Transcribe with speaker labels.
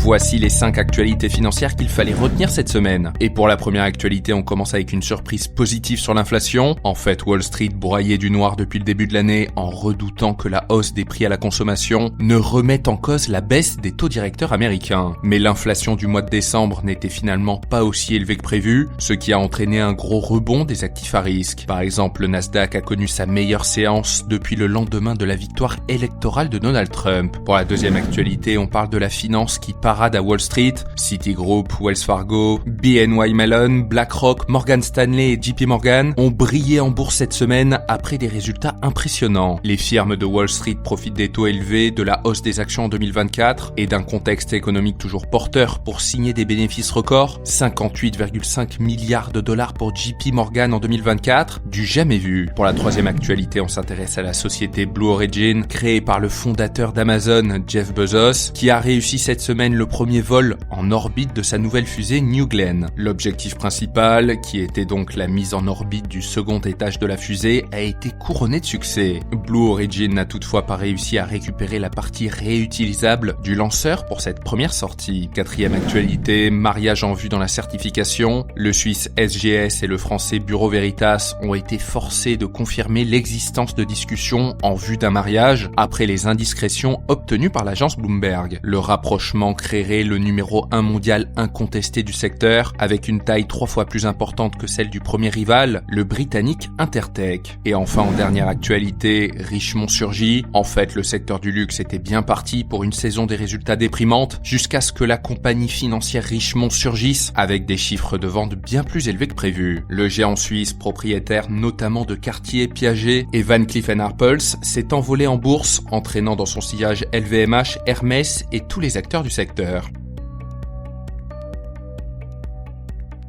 Speaker 1: Voici les 5 actualités financières qu'il fallait retenir cette semaine. Et pour la première actualité, on commence avec une surprise positive sur l'inflation. En fait, Wall Street broyait du noir depuis le début de l'année en redoutant que la hausse des prix à la consommation ne remette en cause la baisse des taux directeurs américains. Mais l'inflation du mois de décembre n'était finalement pas aussi élevée que prévu, ce qui a entraîné un gros rebond des actifs à risque. Par exemple, le Nasdaq a connu sa meilleure séance depuis le lendemain de la victoire électorale de Donald Trump. Pour la deuxième actualité, on parle de la finance qui parade à Wall Street. Citigroup, Wells Fargo, BNY Mellon, BlackRock, Morgan Stanley et JP Morgan ont brillé en bourse cette semaine après des résultats impressionnants. Les firmes de Wall Street profitent des taux élevés, de la hausse des actions en 2024 et d'un contexte économique toujours porteur pour signer des bénéfices records. 58,5 milliards de dollars pour JP Morgan en 2024, du jamais vu. Pour la troisième actualité, on s'intéresse à la société Blue Origin, créée par le fondateur d'Amazon, Jeff Bezos, qui a réussi cette semaine le premier vol en orbite de sa nouvelle fusée New Glenn. L'objectif principal, qui était donc la mise en orbite du second étage de la fusée, a été couronné de succès. Blue Origin n'a toutefois pas réussi à récupérer la partie réutilisable du lanceur pour cette première sortie. Quatrième actualité, mariage en vue dans la certification. Le Suisse SGS et le Français Bureau Veritas ont été forcés de confirmer l'existence de discussions en vue d'un mariage après les indiscrétions obtenues par l'agence Bloomberg. Le rapprochement créerait le numéro 1 mondial incontesté du secteur, avec une taille 3 fois plus importante que celle du premier rival, le britannique Intertek. Et enfin, en dernière actualité, Richemont surgit. En fait, le secteur du luxe était bien parti pour une saison des résultats déprimantes, jusqu'à ce que la compagnie financière Richemont surgisse avec des chiffres de vente bien plus élevés que prévu. Le géant suisse, propriétaire notamment de Cartier, Piaget et Van Cleef & Arpels, s'est envolé en bourse, entraînant dans son sillage LVMH, Hermès et tous les acteurs du secteur.